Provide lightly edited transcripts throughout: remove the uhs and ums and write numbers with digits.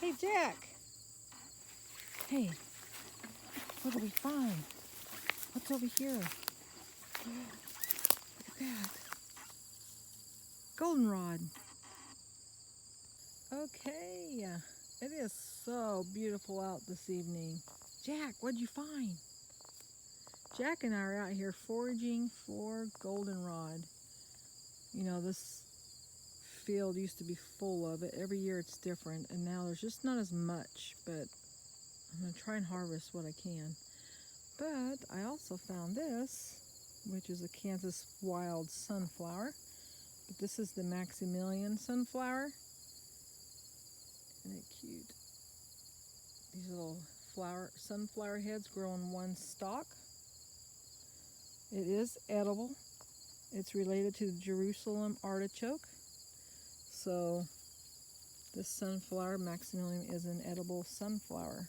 Hey, Jack. Hey, what do we find? What's over here? Look at that. Goldenrod. Okay, it is so beautiful out this evening. Jack, what'd you find? Jack and I are out here foraging for goldenrod. You know, this field used to be full of it. Every year it's different, and now there's just not as much, but I'm going to try and harvest what I can. But I also found this, which is a Kansas wild sunflower. But this is the Maximilian sunflower. Isn't it cute? These little sunflower heads grow on one stalk. It is edible. It's related to the Jerusalem artichoke. So this sunflower, Maximilian, is an edible sunflower.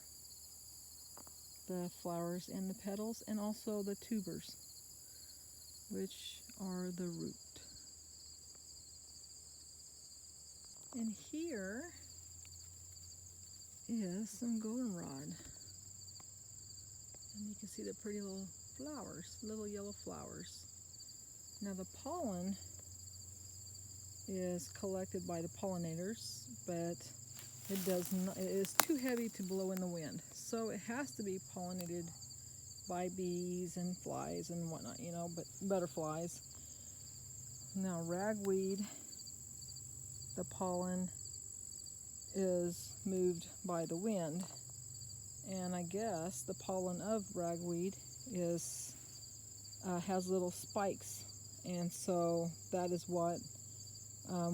The flowers and the petals, and also the tubers, which are the root. And here is some goldenrod. And you can see the pretty little flowers, little yellow flowers. Now the pollen is collected by the pollinators, but it is too heavy to blow in the wind. So it has to be pollinated by bees and flies and whatnot, you know, but butterflies. Now ragweed, the pollen is moved by the wind, and I guess the pollen of ragweed has little spikes, and so that is what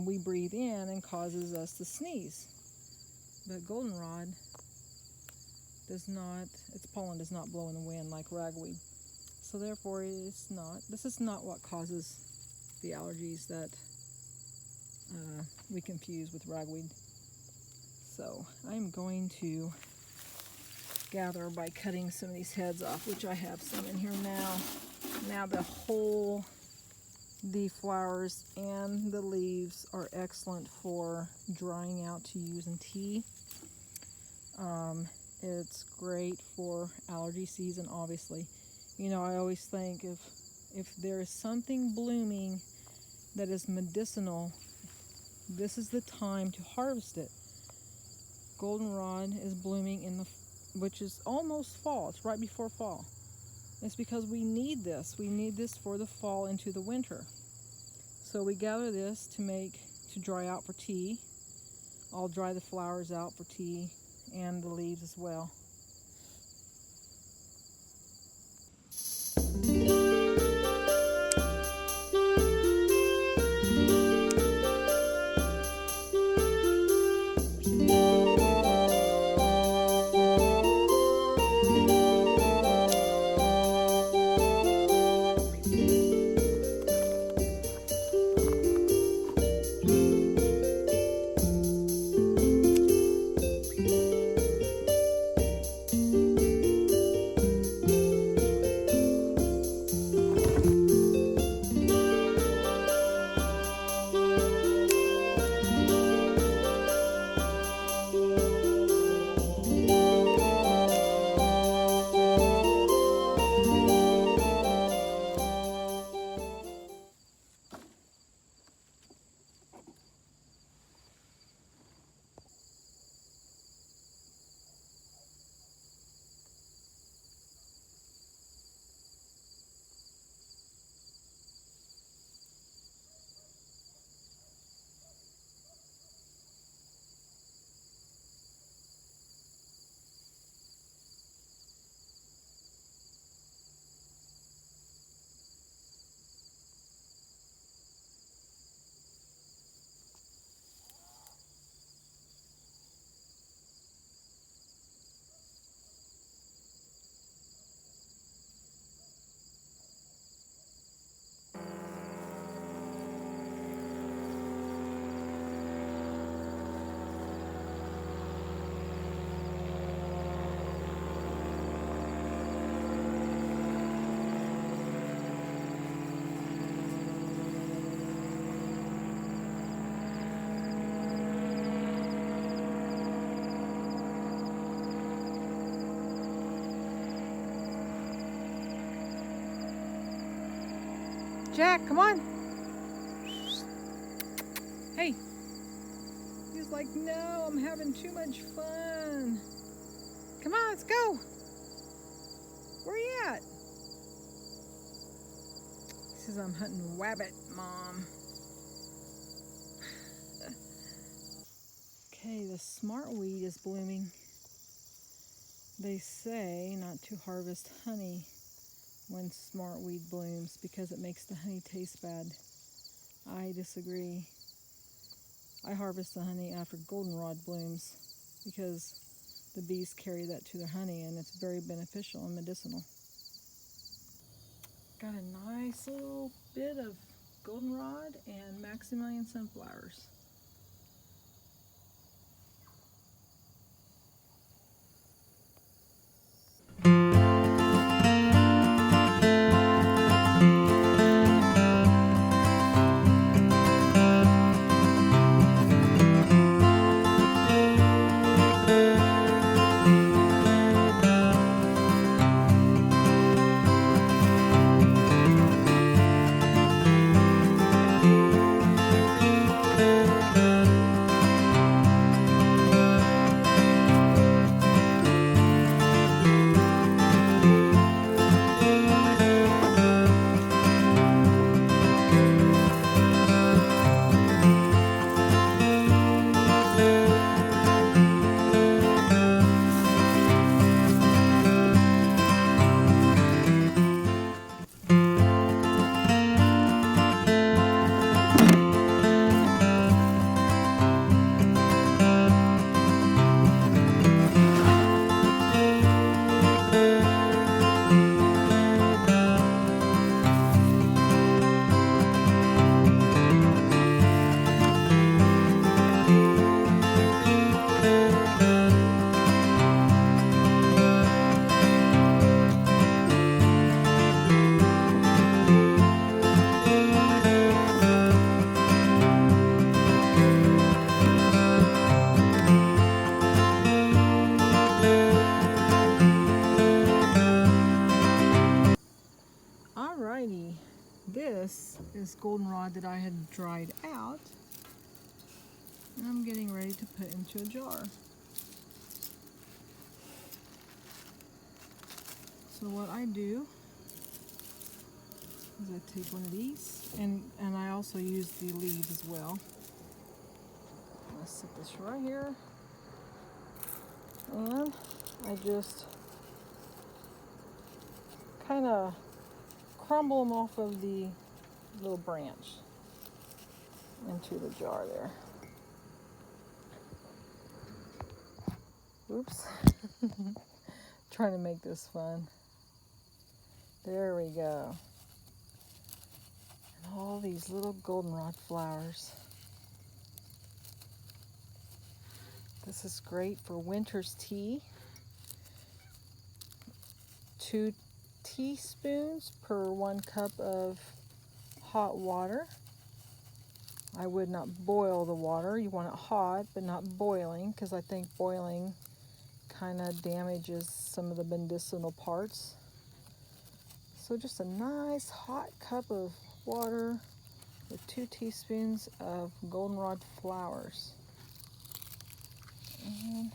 we breathe in and causes us to sneeze. But goldenrod does not, its pollen does not blow in the wind like ragweed, so therefore this is not what causes the allergies that we confuse with ragweed. So I'm going to gather by cutting some of these heads off, which I have some in here now. Now the flowers and the leaves are excellent for drying out to use in tea. It's great for allergy season, obviously. You know, I always think if there is something blooming that is medicinal, this is the time to harvest it. Goldenrod is blooming which is almost fall. It's right before fall. It's because we need this. We need this for the fall into the winter. So we gather this to dry out for tea. I'll dry the flowers out for tea and the leaves as well. Jack, come on. Hey. He's like, no, I'm having too much fun. Come on, let's go. Where are you at? He says, I'm hunting wabbit, Mom. Okay, the smartweed is blooming. They say not to harvest honey when smartweed blooms because it makes the honey taste bad. I disagree. I harvest the honey after goldenrod blooms because the bees carry that to their honey and it's very beneficial and medicinal. Got a nice little bit of goldenrod and Maximilian sunflowers. Alrighty, this is goldenrod that I had dried out and I'm getting ready to put into a jar. So what I do is I take one of these and I also use the leaves as well. I'm gonna set this right here and I just kind of crumble them off of the little branch into the jar there. Oops. Trying to make this fun. There we go. And all these little goldenrod flowers. This is great for winter's tea. 2 teaspoons per 1 cup of hot water. I would not boil the water. You want it hot, but not boiling, because I think boiling kind of damages some of the medicinal parts. So just a nice hot cup of water with 2 teaspoons of goldenrod flowers. And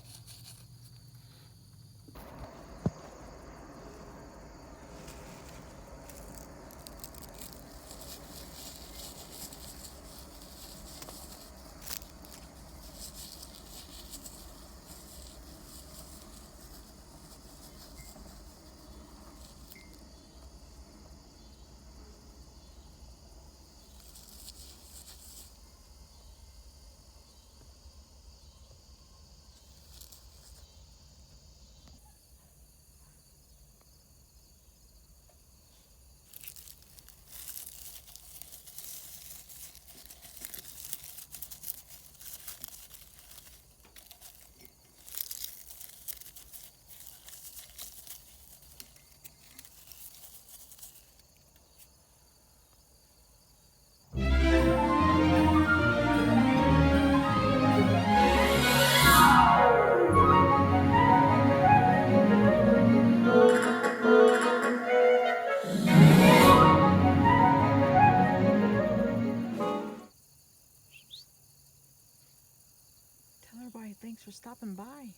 thanks for stopping by.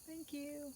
Thank you.